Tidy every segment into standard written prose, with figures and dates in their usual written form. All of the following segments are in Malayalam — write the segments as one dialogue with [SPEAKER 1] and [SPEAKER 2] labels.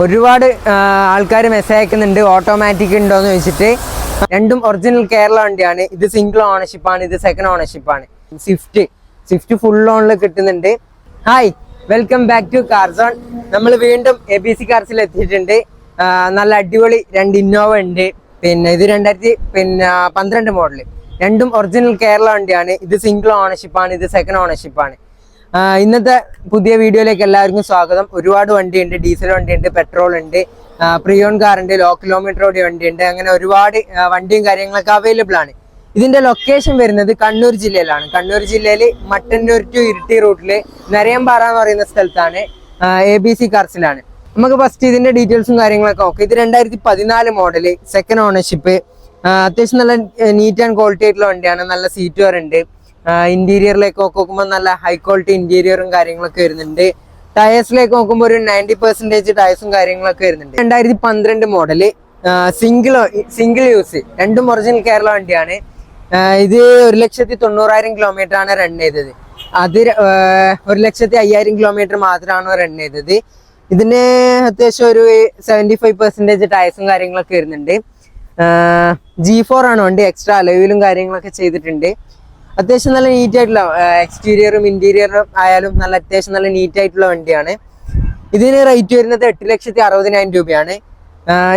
[SPEAKER 1] ഒരുപാട് ആൾക്കാർ മെസ്സേജ് അയക്കുന്നുണ്ട് ഓട്ടോമാറ്റിക് ഉണ്ടോയെന്ന് ചോദിച്ചിട്ട്. രണ്ടും ഒറിജിനൽ കേരള വണ്ടിയാണ്. ഇത് സിംഗിൾ ഓണർഷിപ്പാണ്, ഇത് സെക്കൻഡ് ഓണർഷിപ്പാണ്. സ്വിഫ്റ്റ് ഫുൾ ഓണിൽ കിട്ടുന്നുണ്ട്. Hi, welcome back to Carzone. നമ്മൾ വീണ്ടും ABC കാർസിൽ എത്തിയിട്ടുണ്ട്. നല്ല അടിപൊളി രണ്ട് ഇന്നോവ ഉണ്ട്. പിന്നെ ഇത് 2012 മോഡല്. രണ്ടും ഒറിജിനൽ കേരള വണ്ടിയാണ്. ഇത് സിംഗിൾ ഓണർഷിപ്പാണ്, ഇത് സെക്കൻഡ് ഓണർഷിപ്പാണ്. ഇന്നത്തെ പുതിയ വീഡിയോയിലേക്ക് എല്ലാവർക്കും സ്വാഗതം. ഒരുപാട് വണ്ടിയുണ്ട്. ഡീസൽ വണ്ടിയുണ്ട്, പെട്രോൾ ഉണ്ട്, പ്രിയോൺ കാർ ഉണ്ട്, ലോ കിലോമീറ്റർ ഓടിയ വണ്ടിയുണ്ട്. അങ്ങനെ ഒരുപാട് വണ്ടിയും കാര്യങ്ങളൊക്കെ അവൈലബിൾ ആണ്. ഇതിന്റെ ലൊക്കേഷൻ വരുന്നത് കണ്ണൂർ ജില്ലയിലാണ്. കണ്ണൂർ ജില്ലയിൽ മട്ടന്നൂർ ടു ഇരിട്ടി റൂട്ടില് നരയമ്പാറ എന്ന് പറയുന്ന സ്ഥലത്താണ്. ABC കാർസിലാണ്. നമുക്ക് ഫസ്റ്റ് ഇതിന്റെ ഡീറ്റെയിൽസും കാര്യങ്ങളൊക്കെ നോക്കാം. ഇത് 2014 മോഡല്, സെക്കൻഡ് ഓണർഷിപ്പ്. അത്യാവശ്യം നല്ല നീറ്റ് ആൻഡ് ക്വാളിറ്റി ആയിട്ടുള്ള വണ്ടിയാണ്. നല്ല സീറ്റ് വരുന്നുണ്ട്. ഇന്റീരിയറിലേക്ക് നോക്കുമ്പോൾ നല്ല ഹൈ ക്വാളിറ്റി ഇന്റീരിയറും കാര്യങ്ങളൊക്കെ വരുന്നുണ്ട്. ടയേഴ്സിലേക്ക് നോക്കുമ്പോൾ ഒരു 90% ടയേഴ്സും കാര്യങ്ങളൊക്കെ വരുന്നുണ്ട്. 2012 മോഡല്, സിംഗിൾ യൂസ്, രണ്ടും ഒറിജിനൽ കേരള വണ്ടിയാണ്. ഇത് 1,90,000 കിലോമീറ്റർ ആണ് റൺ ചെയ്തത്. അത് 1,05,000 കിലോമീറ്റർ മാത്രമാണ് റൺ ചെയ്തത്. ഇതിന് അത്യാവശ്യം ഒരു 75% ടയേഴ്സും കാര്യങ്ങളൊക്കെ വരുന്നുണ്ട്. G4 ആണ് വണ്ടി. എക്സ്ട്രാ അലോയിലും കാര്യങ്ങളൊക്കെ ചെയ്തിട്ടുണ്ട്. അത്യാവശ്യം നല്ല നീറ്റ് ആയിട്ടുള്ള എക്സ്റ്റീരിയറും ഇന്റീരിയറും ആയാലും നല്ല അത്യാവശ്യം നല്ല നീറ്റ് ആയിട്ടുള്ള വണ്ടിയാണ്. ഇതിന് റേറ്റ് വരുന്നത് 8,60,000 രൂപയാണ്.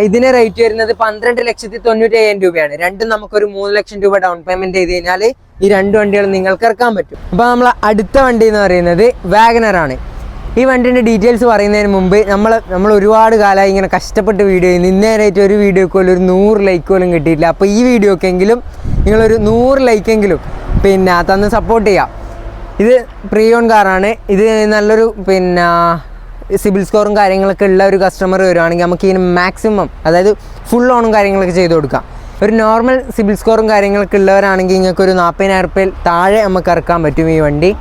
[SPEAKER 1] ഇതിന് റേറ്റ് വരുന്നത് 12,90,000 രൂപയാണ്. രണ്ടും നമുക്കൊരു 3 ലക്ഷം രൂപ ഡൗൺ പേയ്മെന്റ് ചെയ്ത് കഴിഞ്ഞാൽ ഈ രണ്ട് വണ്ടികളും നിങ്ങൾക്ക് ഇറക്കാൻ പറ്റും. അപ്പൊ നമ്മൾ അടുത്ത വണ്ടി എന്ന് പറയുന്നത് വാഗനർ ആണ്. ഈ വണ്ടിന്റെ ഡീറ്റെയിൽസ് പറയുന്നതിന് മുമ്പ് നമ്മൾ ഒരുപാട് കാലമായി ഇങ്ങനെ കഷ്ടപ്പെട്ട് വീഡിയോ ചെയ്യുന്നു. ഇന്നേരായിട്ട് ഒരു വീഡിയോക്ക് പോലും ഒരു 100 ലൈക്ക് പോലും കിട്ടിയിട്ടില്ല. അപ്പോൾ ഈ വീഡിയോക്കെങ്കിലും നിങ്ങളൊരു 100 ലൈക്കെങ്കിലും പിന്നെ തന്ന് സപ്പോർട്ട് ചെയ്യാം. ഇത് പ്രിയോൺ കാറാണ്. ഇത് നല്ലൊരു പിന്നെ സിബിൽ സ്കോറും കാര്യങ്ങളൊക്കെ ഉള്ള ഒരു കസ്റ്റമർ വരുവാണെങ്കിൽ നമുക്ക് ഇതിന് മാക്സിമം, അതായത് ഫുൾ ഓണും കാര്യങ്ങളൊക്കെ ചെയ്ത് കൊടുക്കാം. ഒരു നോർമൽ സിബിൽ സ്കോറും കാര്യങ്ങളൊക്കെ ഉള്ളവരാണെങ്കിൽ നിങ്ങൾക്ക് ഒരു 40,000 രൂപയിൽ താഴെ നമുക്ക് ഇറക്കാൻ പറ്റും ഈ വണ്ടി.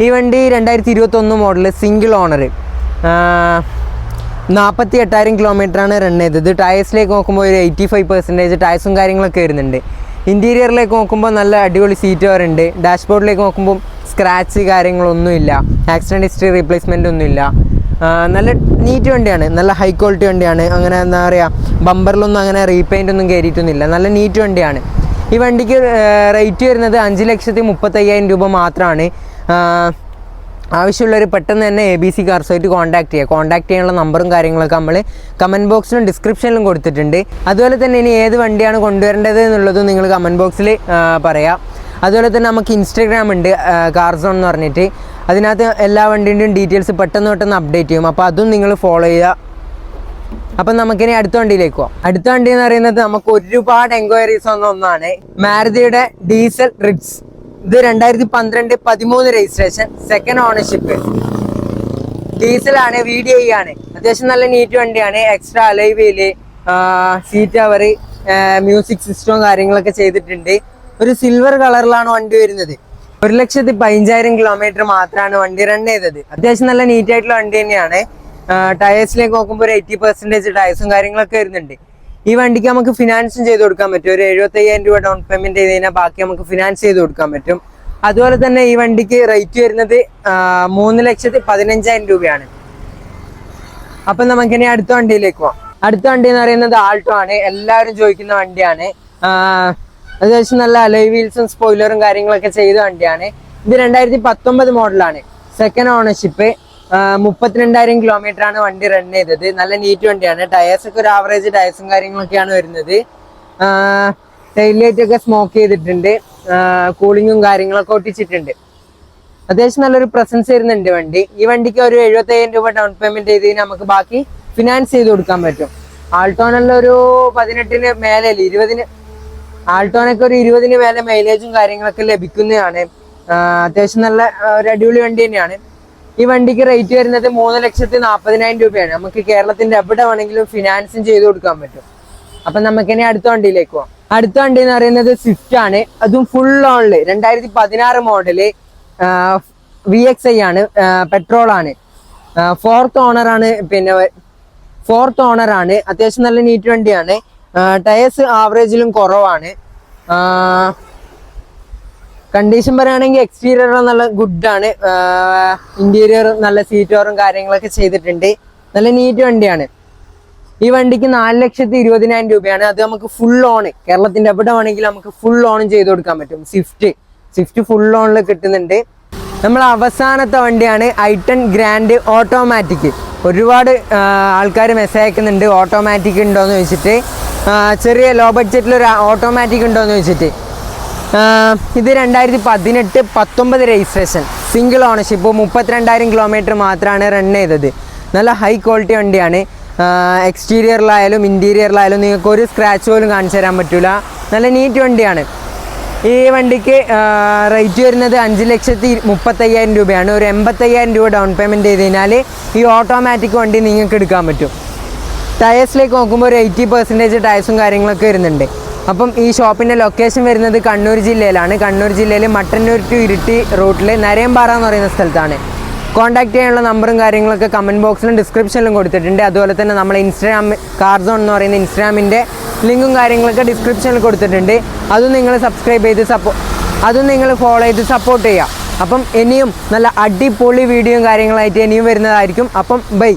[SPEAKER 1] ഈ വണ്ടി 2021 മോഡല്, സിംഗിൾ ഓണർ, 48,000 കിലോമീറ്ററാണ് റൺ ചെയ്തത്. ടയേഴ്സിലേക്ക് നോക്കുമ്പോൾ ഒരു 85% ടയേഴ്സും കാര്യങ്ങളൊക്കെ വരുന്നുണ്ട്. ഇൻറ്റീരിയറിലേക്ക് നോക്കുമ്പോൾ നല്ല അടിപൊളി സീറ്റ് വരുന്നുണ്ട്. ഡാഷ്ബോർഡിലേക്ക് നോക്കുമ്പോൾ സ്ക്രാച്ച് കാര്യങ്ങളൊന്നുമില്ല, ആക്സിഡൻറ്റ് ഹിസ്റ്ററി റീപ്ലേസ്മെൻ്റ് ഒന്നുമില്ല. നല്ല നീറ്റ് വണ്ടിയാണ്, നല്ല ഹൈ ക്വാളിറ്റി വണ്ടിയാണ്. അങ്ങനെ എന്താ പറയുക, ബമ്പറിലൊന്നും അങ്ങനെ റീപെയിൻ്റ് ഒന്നും കയറിയിട്ടൊന്നുമില്ല. നല്ല നീറ്റ് വണ്ടിയാണ്. ഈ വണ്ടിക്ക് റേറ്റ് വരുന്നത് 5,30,000 രൂപ മാത്രമാണ്. ആവശ്യമുള്ളവർ പെട്ടെന്ന് തന്നെ ABC കാർസുമായിട്ട് കോൺടാക്ട് ചെയ്യാനുള്ള നമ്പറും കാര്യങ്ങളൊക്കെ നമ്മൾ കമൻറ്റ് ബോക്സിലും ഡിസ്ക്രിപ്ഷനിലും കൊടുത്തിട്ടുണ്ട്. അതുപോലെ തന്നെ ഇനി ഏത് വണ്ടിയാണ് കൊണ്ടുവരേണ്ടത് എന്നുള്ളതും നിങ്ങൾ കമൻറ്റ് ബോക്സിൽ പറയാം. അതുപോലെ തന്നെ നമുക്ക് ഇൻസ്റ്റാഗ്രാം ഉണ്ട്, കാർസോൺ എന്ന് പറഞ്ഞിട്ട്. അതിനകത്ത് എല്ലാ വണ്ടിൻ്റെയും ഡീറ്റെയിൽസ് പെട്ടെന്ന് അപ്ഡേറ്റ് ചെയ്യും. അപ്പോൾ അതും നിങ്ങൾ ഫോളോ ചെയ്യുക. അപ്പം നമുക്കിനി അടുത്ത വണ്ടിയിലേക്ക് പോകാം. അടുത്ത വണ്ടി എന്ന് പറയുന്നത് നമുക്ക് ഒരുപാട് എൻക്വയറീസ് വന്ന ഒന്നാണ്, മാരുതിയുടെ ഡീസൽ റിറ്റ്സ്. ഇത് 2012-13 രജിസ്ട്രേഷൻ, സെക്കൻഡ് ഓണർഷിപ്പ്, ഡീസലാണ്, VDI ആണ്. അത്യാവശ്യം നല്ല നീറ്റ് വണ്ടിയാണ്. Extra alloy wheel, seat cover, music സിസ്റ്റവും കാര്യങ്ങളൊക്കെ ചെയ്തിട്ടുണ്ട്. ഒരു സിൽവർ കളറിലാണ് വണ്ടി വരുന്നത്. 1,15,000 കിലോമീറ്റർ മാത്രമാണ് വണ്ടി റൺ ചെയ്തത്. അത്യാവശ്യം നല്ല നീറ്റ് ആയിട്ടുള്ള വണ്ടി തന്നെയാണ്. ടയേഴ്സിലേക്ക് നോക്കുമ്പോൾ ഒരു 80% ടയേഴ്സും കാര്യങ്ങളൊക്കെ വരുന്നുണ്ട്. ഈ വണ്ടിക്ക് നമുക്ക് ഫിനാൻസും ചെയ്ത് കൊടുക്കാൻ പറ്റും. ഒരു 75,000 രൂപ ഡൗൺ പേയ്മെന്റ് ചെയ്ത് കഴിഞ്ഞാൽ ബാക്കി നമുക്ക് ഫിനാൻസ് ചെയ്ത് കൊടുക്കാൻ പറ്റും. അതുപോലെ തന്നെ ഈ വണ്ടിക്ക് റേറ്റ് വരുന്നത് 3,15,000 രൂപയാണ്. അപ്പം നമുക്കിനി അടുത്ത വണ്ടിയിലേക്ക് പോവാം. അടുത്ത വണ്ടി എന്ന് പറയുന്നത് ആൾട്ടോ ആണ്. എല്ലാവരും ചോദിക്കുന്ന വണ്ടിയാണ്. അത്യാവശ്യം നല്ല അലോയ് വീൽസും സ്പോയിലറും കാര്യങ്ങളൊക്കെ ചെയ്ത വണ്ടിയാണ്. ഇത് 2019 മോഡലാണ്, സെക്കൻഡ് ഓണർഷിപ്പ്, 32,000 കിലോമീറ്റർ ആണ് വണ്ടി റൺ ചെയ്തത്. നല്ല നീറ്റ് വണ്ടിയാണ്. ടയേഴ്സ് ഒക്കെ ഒരു ആവറേജ് ടയേഴ്സും കാര്യങ്ങളൊക്കെയാണ് വരുന്നത്. ടൈൽ ലൈറ്റ് ഒക്കെ സ്മോക്ക് ചെയ്തിട്ടുണ്ട്. കൂളിങ്ങും കാര്യങ്ങളൊക്കെ ഒട്ടിച്ചിട്ടുണ്ട്. അത്യാവശ്യം നല്ലൊരു പ്രസൻസ് വരുന്നുണ്ട് വണ്ടി. ഈ വണ്ടിക്ക് ഒരു 75,000 രൂപ ഡൗൺ പേയ്മെന്റ് ചെയ്ത് കഴിഞ്ഞാൽ നമുക്ക് ബാക്കി ഫിനാൻസ് ചെയ്ത് കൊടുക്കാൻ പറ്റും. ആൾട്ടോനുള്ള ഒരു 18-ന് മേലെ, 20-ന്, ആൾട്ടോനൊക്കെ ഒരു 20-ന് മേലെ മൈലേജും കാര്യങ്ങളൊക്കെ ലഭിക്കുന്നതാണ്. അത്യാവശ്യം നല്ല ഒരു അടിപൊളി വണ്ടി തന്നെയാണ്. ഈ വണ്ടിക്ക് റേറ്റ് വരുന്നത് 3,40,000 രൂപയാണ്. നമുക്ക് കേരളത്തിന്റെ എവിടെ വേണമെങ്കിലും ഫിനാൻസും ചെയ്ത് കൊടുക്കാൻ പറ്റും. അപ്പൊ നമുക്കിനി അടുത്ത വണ്ടിയിലേക്ക് പോവാം. അടുത്ത വണ്ടി എന്ന് പറയുന്നത് സ്വിഫ്റ്റ് ആണ്. അതും ഫുൾ ഓണില്, 2016 മോഡല്, VXI ആണ്, പെട്രോൾ ആണ്, ഫോർത്ത് ഓണർ ആണ്. അത്യാവശ്യം നല്ല നീറ്റ് വണ്ടിയാണ്. ടയേഴ്സ് ആവറേജിലും കുറവാണ്. കണ്ടീഷൻ പറയുകയാണെങ്കിൽ എക്സ്റ്റീരിയർ നല്ല ഗുഡാണ്. ഇന്റീരിയർ നല്ല സീറ്റോറും കാര്യങ്ങളൊക്കെ ചെയ്തിട്ടുണ്ട്. നല്ല നീറ്റ് വണ്ടിയാണ്. ഈ വണ്ടിക്ക് 4,20,000 രൂപയാണ്. അത് നമുക്ക് ഫുൾ ഓൺ കേരളത്തിന്റെ എവിടെ വേണമെങ്കിലും നമുക്ക് ഫുൾ ഓൺ ചെയ്ത് കൊടുക്കാൻ പറ്റും. സ്വിഫ്റ്റ് ഫുൾ ഓണിൽ കിട്ടുന്നുണ്ട്. നമ്മൾ അവസാനത്തെ വണ്ടിയാണ് i10 ഗ്രാൻഡ് ഓട്ടോമാറ്റിക്. ഒരുപാട് ആൾക്കാർ മെസ്സേജ് അയക്കുന്നുണ്ട് ഓട്ടോമാറ്റിക് ഉണ്ടോയെന്ന് ചോദിച്ചിട്ട്, ചെറിയ ലോ ബഡ്ജറ്റിലൊരു ഓട്ടോമാറ്റിക് ഉണ്ടോയെന്ന് ചോദിച്ചിട്ട്. ഇത് 2018-19 രജിസ്ട്രേഷൻ, സിംഗിൾ ഓണർഷിപ്പ്, 32,000 കിലോമീറ്റർ മാത്രമാണ് റൺ ചെയ്തത്. നല്ല ഹൈ ക്വാളിറ്റി വണ്ടിയാണ്. എക്സ്റ്റീരിയറിലായാലും ഇൻറ്റീരിയറിലായാലും നിങ്ങൾക്ക് ഒരു സ്ക്രാച്ച് പോലും കാണിച്ചു തരാൻ പറ്റില്ല. നല്ല നീറ്റ് വണ്ടിയാണ്. ഈ വണ്ടിക്ക് റേറ്റ് വരുന്നത് 5,35,000 രൂപയാണ്. ഒരു 85,000 രൂപ ഡൗൺ പേയ്മെൻറ്റ് ചെയ്ത് കഴിഞ്ഞാൽ ഈ ഓട്ടോമാറ്റിക് വണ്ടി നിങ്ങൾക്ക് എടുക്കാൻ പറ്റും. ടയേഴ്സിലേക്ക് നോക്കുമ്പോൾ ഒരു 80% ടയേഴ്സും കാര്യങ്ങളൊക്കെ വരുന്നുണ്ട്. അപ്പം ഈ ഷോപ്പിൻ്റെ ലൊക്കേഷൻ വരുന്നത് കണ്ണൂർ ജില്ലയിലാണ്. കണ്ണൂർ ജില്ലയിൽ മട്ടന്നൂർ ടു ഇരിട്ടി റൂട്ടിൽ നരയമ്പാറ എന്ന് പറയുന്ന സ്ഥലത്താണ്. കോൺടാക്ട് ചെയ്യാനുള്ള നമ്പറും കാര്യങ്ങളൊക്കെ കമൻറ്റ് ബോക്സിലും ഡിസ്ക്രിപ്ഷനിലും കൊടുത്തിട്ടുണ്ട്. അതുപോലെ തന്നെ നമ്മൾ ഇൻസ്റ്റാഗ്രാം കാർസോൺ എന്ന് പറയുന്ന ഇൻസ്റ്റാഗ്രാമിൻ്റെ ലിങ്കും കാര്യങ്ങളൊക്കെ ഡിസ്ക്രിപ്ഷനിൽ കൊടുത്തിട്ടുണ്ട്. അതും നിങ്ങൾ സബ്സ്ക്രൈബ് ചെയ്ത് അതും നിങ്ങൾ ഫോളോ ചെയ്ത് സപ്പോർട്ട് ചെയ്യുക. അപ്പം ഇനിയും നല്ല അടിപൊളി വീഡിയോയും കാര്യങ്ങളായിട്ട് ഇനിയും വരുന്നതായിരിക്കും. അപ്പം ബൈ.